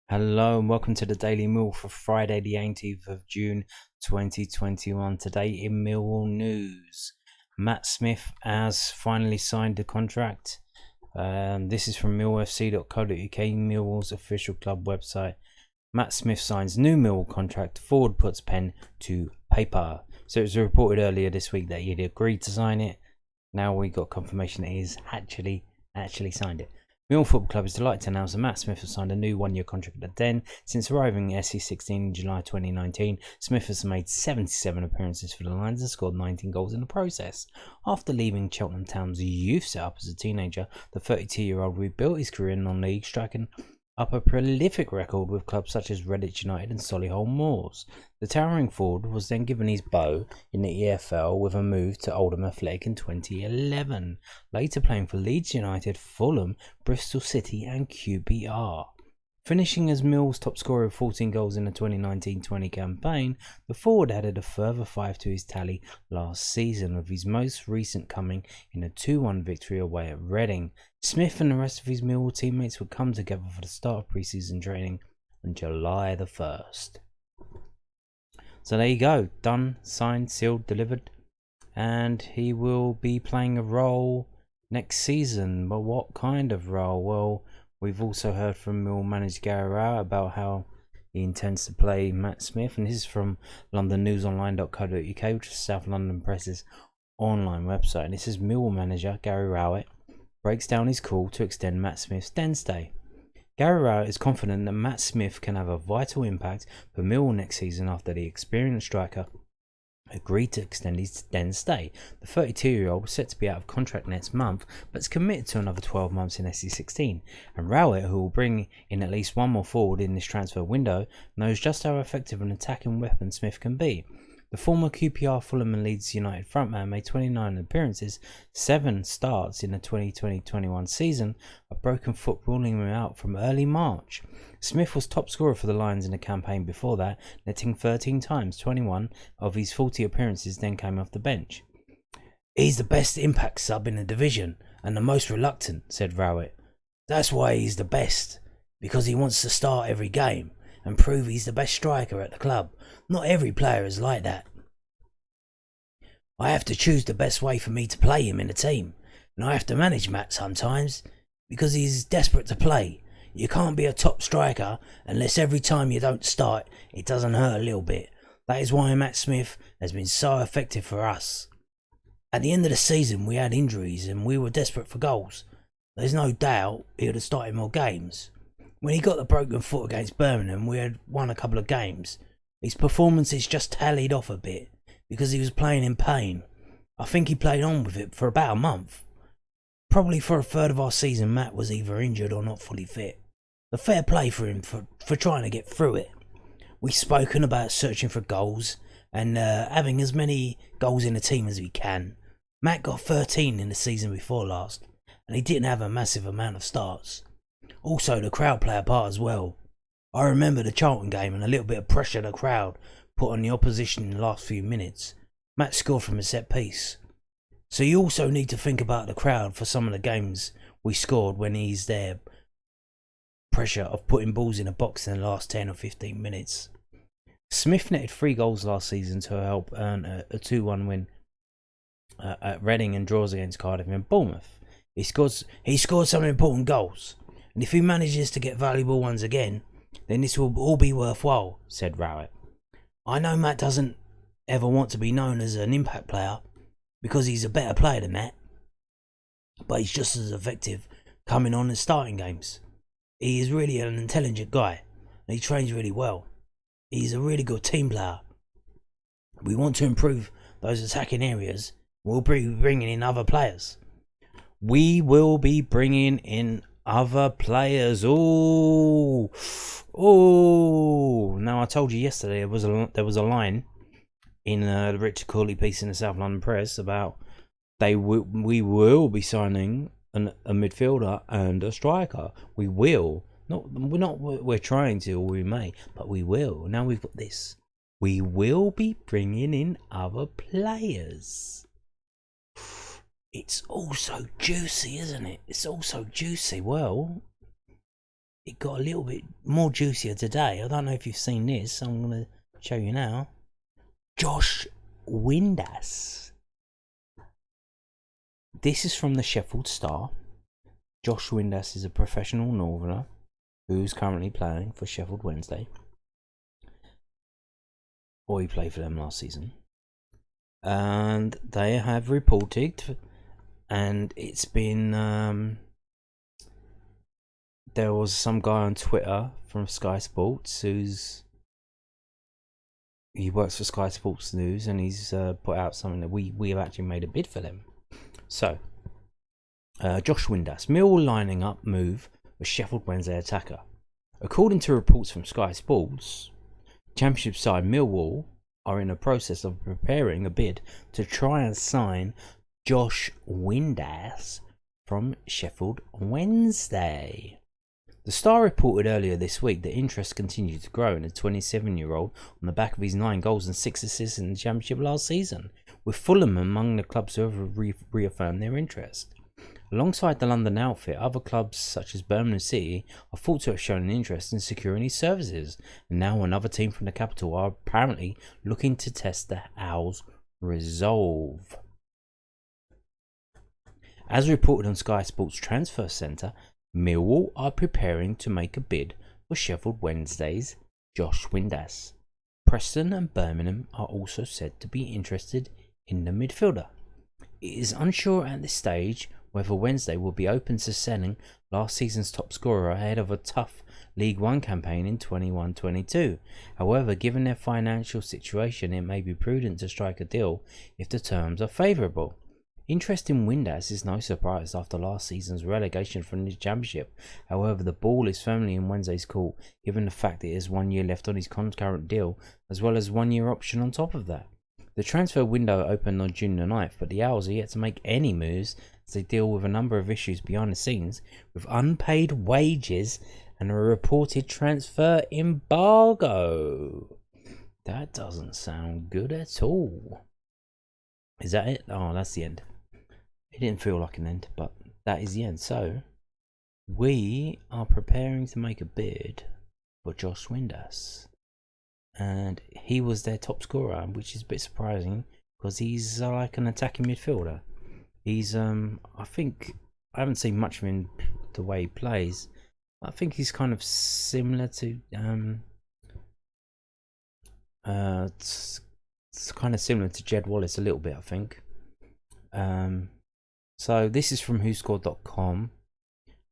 Hello and welcome to the Daily Mill for Friday the 18th of June 2021. Today in Millwall news, Matt Smith has finally signed a contract. This is from millfc.co.uk, Millwall's official club website. Matt Smith signs new Millwall contract, forward puts pen to paper. So it was reported earlier this week that he'd agreed to sign it. Now we got confirmation that he's actually signed it. Millwall Football Club is delighted to announce that Matt Smith has signed a new one-year contract at Den. Since arriving at SC16 in July 2019, Smith has made 77 appearances for the Lions and scored 19 goals in the process. After leaving Cheltenham Town's youth setup as a teenager, the 32-year-old rebuilt his career in non-league, striking up a prolific record with clubs such as Redditch United and Solihull Moors. The towering forward was then given his bow in the EFL with a move to Oldham Athletic in 2011, later playing for Leeds United, Fulham, Bristol City and QPR. Finishing as Mill's top scorer with 14 goals in the 2019-20 campaign, the forward added a further 5 to his tally last season, with his most recent coming in a 2-1 victory away at Reading. Smith and the rest of his Millwall teammates would come together for the start of pre-season training on July the 1st. So there you go, done, signed, sealed, delivered, and he will be playing a role next season. But what kind of role? Well, we've also heard from Mill manager Gary Rowett about how he intends to play Matt Smith, and this is from londonnewsonline.co.uk, which is South London Press's online website. And this is Mill manager Gary Rowett breaks down his call to extend Matt Smith's Den stay. Gary Rowett is confident that Matt Smith can have a vital impact for Millwall next season after the experienced striker agreed to extend his Den stay. The 32-year-old was set to be out of contract next month, but is committed to another 12 months in SC16. And Rowett, who will bring in at least one more forward in this transfer window, knows just how effective an attacking weapon Smith can be. The former QPR, Fulham and Leeds United frontman made 29 appearances, 7 starts in the 2020-21 season, a broken foot ruling him out from early March. Smith was top scorer for the Lions in the campaign before that, netting 13 times. 21 of his 40 appearances then came off the bench. "He's the best impact sub in the division and the most reluctant," said Rowett. "That's why he's the best, because he wants to start every game and prove he's the best striker at the club. Not every player is like that. I have to choose the best way for me to play him in the team, and I have to manage Matt sometimes, because he's desperate to play. You can't be a top striker unless every time you don't start, it doesn't hurt a little bit. That is why Matt Smith has been so effective for us. At the end of the season, we had injuries and we were desperate for goals. There's no doubt he would have started more games. When he got the broken foot against Birmingham, we had won a couple of games. His performances just tallied off a bit because he was playing in pain. I think he played on with it for about a month. Probably for a third of our season, Matt was either injured or not fully fit. The fair play for him for trying to get through it. We've spoken about searching for goals and having as many goals in the team as we can. Matt got 13 in the season before last, and he didn't have a massive amount of starts. Also, the crowd play a part as well. I remember the Charlton game and a little bit of pressure the crowd put on the opposition in the last few minutes. Matt scored from a set piece. So you also need to think about the crowd for some of the games we scored when he's there. Pressure of putting balls in a box in the last 10 or 15 minutes. Smith netted 3 goals last season to help earn a 2-1 win at Reading and draws against Cardiff and Bournemouth. He scored some important goals, and if he manages to get valuable ones again, then this will all be worthwhile, said Rowett. I know Matt doesn't ever want to be known as an impact player because he's a better player than that, but he's just as effective coming on and starting games. He is really an intelligent guy, and he trains really well. He's a really good team player. We want to improve those attacking areas. We'll be bringing in other players. We will be bringing in other players. Oh! Now I told you yesterday there was a line in the Richard Corley piece in the South London Press about we will be signing a midfielder and a striker. We will. We're trying to, or we may, but we will. Now we've got this. We will be bringing in other players. It's all so juicy, isn't it? It's all so juicy. Well, it got a little bit more juicier today. I don't know if you've seen this. I'm going to show you now. Josh Windass. This is from the Sheffield Star. Josh Windass is a professional northerner who's currently playing for Sheffield Wednesday. Or he played for them last season. And they have reported, and it's been there was some guy on Twitter from Sky Sports he works for Sky Sports News, and he's put out something that we have actually made a bid for them. So Josh Windass, Millwall lining up move with Sheffield Wednesday attacker. According to reports from Sky Sports, Championship side Millwall are in the process of preparing a bid to try and sign Josh Windass from Sheffield Wednesday. The Star reported earlier this week that interest continued to grow in a 27-year-old on the back of his 9 goals and 6 assists in the Championship last season, with Fulham among the clubs who have reaffirmed their interest. Alongside the London outfit, other clubs such as Birmingham City are thought to have shown an interest in securing his services, and now another team from the capital are apparently looking to test the Owls' resolve. As reported on Sky Sports Transfer Centre, Millwall are preparing to make a bid for Sheffield Wednesday's Josh Windass. Preston and Birmingham are also said to be interested in the midfielder. It is unsure at this stage whether Wednesday will be open to selling last season's top scorer ahead of a tough League One campaign in 21-22. However, given their financial situation, it may be prudent to strike a deal if the terms are favourable. Interest in Windass is no surprise after last season's relegation from the Championship. However, the ball is firmly in Wednesday's court, given the fact that he has 1 year left on his concurrent deal, as well as 1 year option on top of that. The transfer window opened on June the 9th, but the Owls are yet to make any moves as they deal with a number of issues behind the scenes, with unpaid wages and a reported transfer embargo. That doesn't sound good at all. Is that it? Oh, that's the end. It didn't feel like an end, but that is the end. So, we are preparing to make a bid for Josh Windass. And he was their top scorer, which is a bit surprising because he's like an attacking midfielder. He's I think I haven't seen much of him the way he plays. I think he's kind of similar to it's kind of similar to Jed Wallace a little bit, I think. So this is from whoscored.com.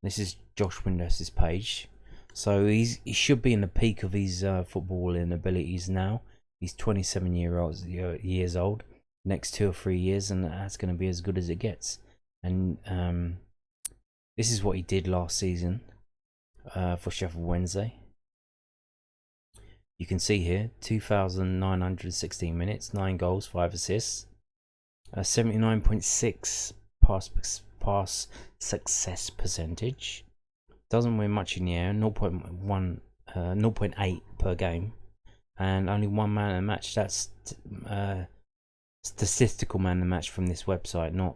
This is Josh Windass's page. So he should be in the peak of his footballing abilities now. He's 27 years old. Next 2 or 3 years, and that's going to be as good as it gets. And this is what he did last season for Sheffield Wednesday. You can see here 2,916 minutes, 9 goals, 5 assists, 79.6 pass success percentage. Doesn't win much in the air, 0.8 per game, and only 1 man of the match. That's statistical man of the match from this website, not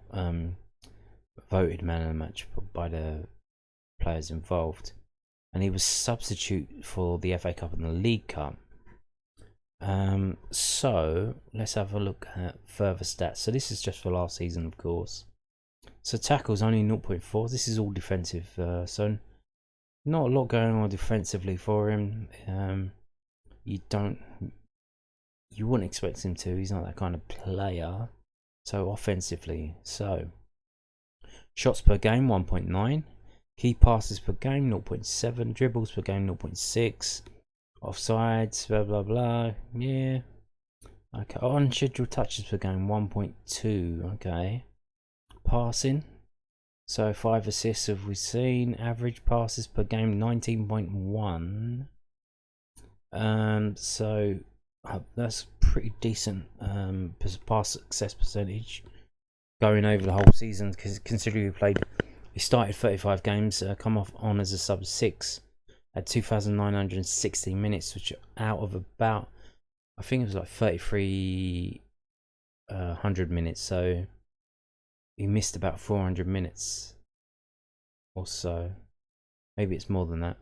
voted man of the match by the players involved. And he was substitute for the FA Cup and the League Cup. So let's have a look at further stats. So this is just for last season, of course. So tackles only 0.4. This is all defensive, so not a lot going on defensively for him. You wouldn't expect him to. He's not that kind of player. So offensively, so shots per game 1.9, key passes per game 0.7, dribbles per game 0.6, offsides blah blah blah. Yeah, okay. Unscheduled touches per game 1.2. Okay, passing. So 5 assists have we seen. Average passes per game 19.1. So that's pretty decent pass success percentage going over the whole season, because considering he started 35 games, come off on as a sub 6 at 2,960 minutes, which are out of about, I think it was like 3,300 minutes. So he missed about 400 minutes or so. Maybe it's more than that.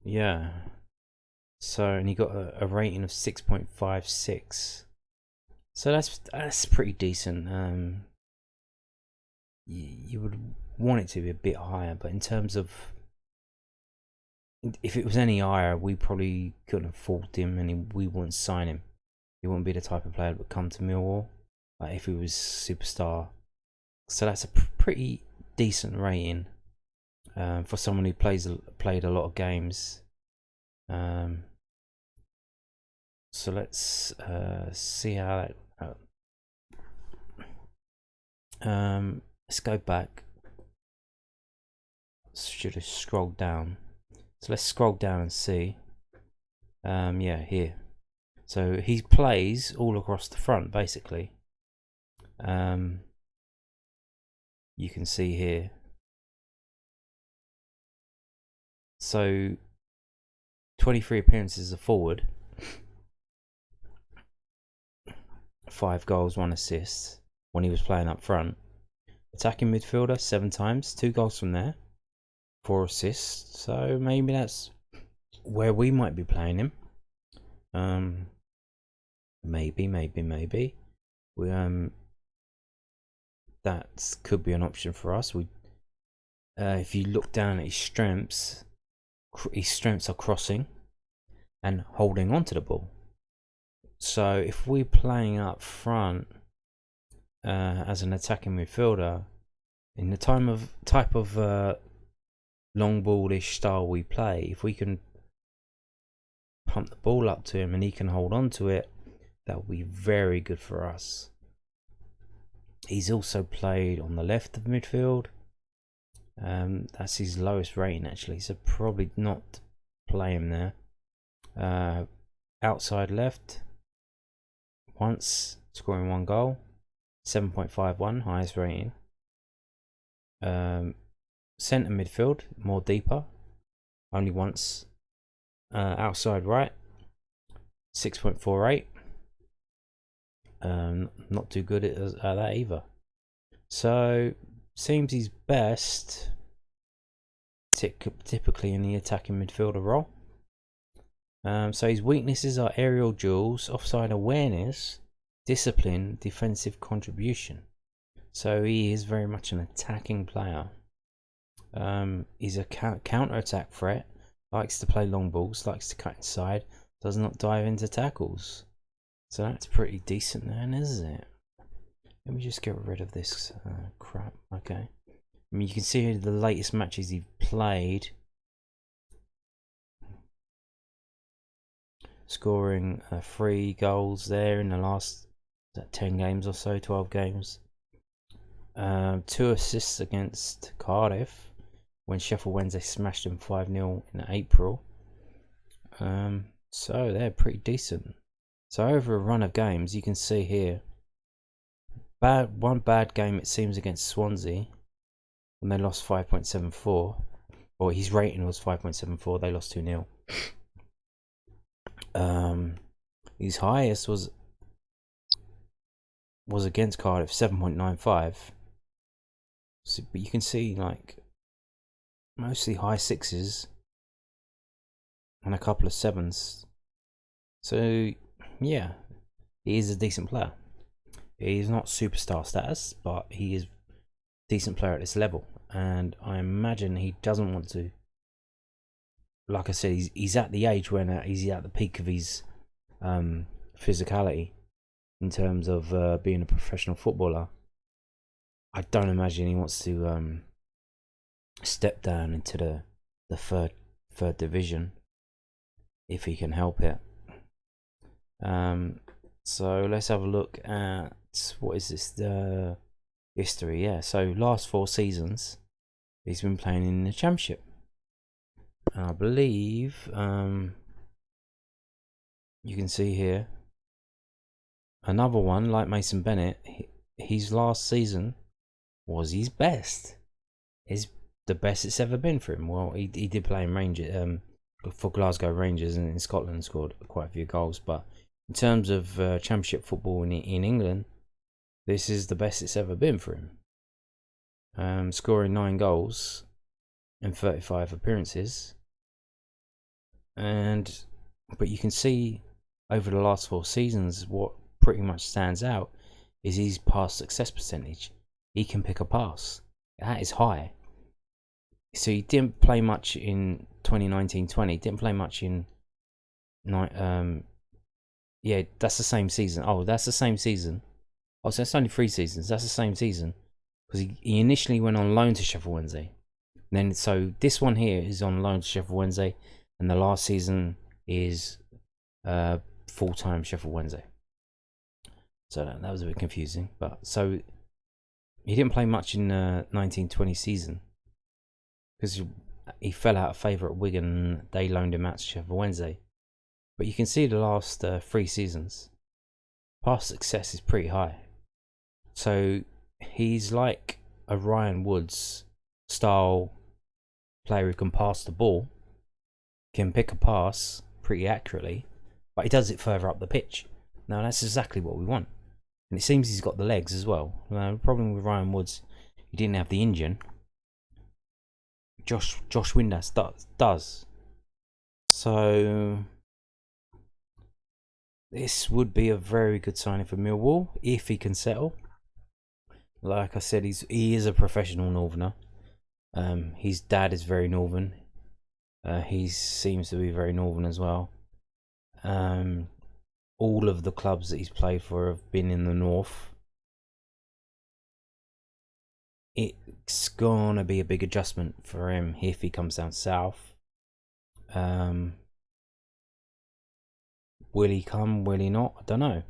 Yeah. So, and he got a rating of 6.56. So that's pretty decent. You would want it to be a bit higher, but in terms of, if it was any higher, we probably couldn't afford him, and we wouldn't sign him. He wouldn't be the type of player that would come to Millwall, like if he was superstar. So that's a pretty decent rating for someone who played a lot of games. So let's see how that. Let's go back. Should have scrolled down. So let's scroll down and see. Yeah, here. So he plays all across the front, basically. You can see here. So 23 appearances as a forward, 5 goals, 1 assist when he was playing up front. Attacking midfielder 7 times, 2 goals from there, 4 assists. So maybe that's where we might be playing him. Maybe. That could be an option for us. If you look down at his strengths are crossing and holding onto the ball. So if we're playing up front as an attacking midfielder, in the type of long ballish style we play, if we can pump the ball up to him and he can hold on to it, that will be very good for us. He's also played on the left of midfield. That's his lowest rating actually, so probably not play him there. Outside left, once, scoring 1 goal, 7.51, highest rating. Centre midfield, more deeper, only once. Outside right, 6.48. Not too good at that either. So seems he's best typically in the attacking midfielder role. So his weaknesses are aerial duels, offside awareness, discipline, defensive contribution. So he is very much an attacking player. He's a counter-attack threat, likes to play long balls, likes to cut inside, does not dive into tackles. So that's pretty decent then, isn't it? Let me just get rid of this crap. Okay. I mean, you can see here the latest matches he's played. Scoring 3 goals there in the last 10 games or so, 12 games. 2 assists against Cardiff when Sheffield Wednesday smashed him 5-0 in April. So they're pretty decent. So over a run of games, you can see here, one bad game it seems against Swansea when they lost 5.74, or his rating was 5.74. They lost 2-0. His highest was against Cardiff, 7.95. So, but you can see like mostly high 6s and a couple of 7s. So yeah, he is a decent player. He's not superstar status, but he is a decent player at this level, and I imagine he doesn't want to. Like I said, he's at the age when he's at the peak of his physicality in terms of being a professional footballer. I don't imagine he wants to step down into the third division if he can help it. So let's have a look at, what is this, the history. Yeah, so last 4 seasons he's been playing in the Championship. I believe you can see here another one like Mason Bennett. His last season was his best. Is the best it's ever been for him. Well, he did play in Rangers, for Glasgow Rangers, and in Scotland scored quite a few goals. But in terms of Championship football in England, this is the best it's ever been for him. Scoring 9 goals and 35 appearances. But you can see over the last 4 seasons, what pretty much stands out is his pass success percentage. He can pick a pass. That is high. So he didn't play much in 2019-20. Didn't play much in yeah, that's the same season. Oh, that's the same season. Oh, so that's only 3 seasons. That's the same season because he initially went on loan to Sheffield Wednesday. Then so this one here is on loan to Sheffield Wednesday, and the last season is full-time Sheffield Wednesday. So that was a bit confusing. But so he didn't play much in the 1920 season because he fell out of favour at Wigan and they loaned him out to Sheffield Wednesday. But you can see the last 3 seasons, past success is pretty high. So he's like a Ryan Woods style player who can pass the ball, can pick a pass pretty accurately, but he does it further up the pitch. Now that's exactly what we want. And it seems he's got the legs as well. The problem with Ryan Woods, he didn't have the engine. Josh Windass does. So this would be a very good signing for Millwall if he can settle. Like I said, he is a professional northerner. His dad is very northern. He seems to be very northern as well. All of the clubs that he's played for have been in the north. It's gonna be a big adjustment for him if he comes down south. Will he come? Will he not? I don't know.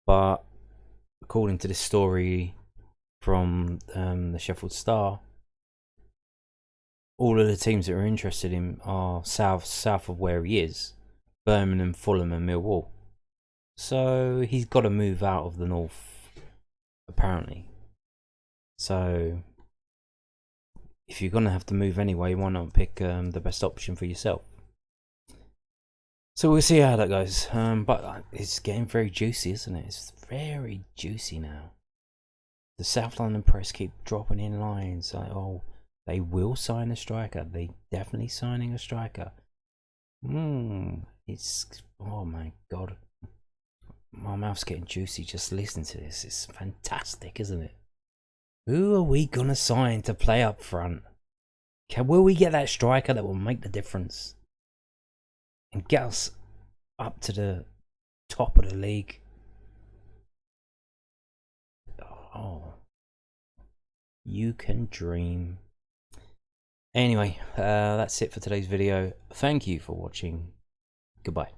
But according to this story from the Sheffield Star, all of the teams that are interested in him are south of where he is. Birmingham, Fulham and Millwall. So he's got to move out of the north, apparently. So if you're going to have to move anyway, why not pick the best option for yourself? So we'll see how that goes. But it's getting very juicy, isn't it? It's very juicy now. The South London press keep dropping in lines like, oh, they will sign a striker. They definitely signing a striker. It's, oh my god, my mouth's getting juicy just listening to this. It's fantastic, isn't it? Who are we gonna sign to play up front? Will we get that striker that will make the difference and get us up to the top of the league? Oh, you can dream. Anyway, that's it for today's video. Thank you for watching. Goodbye.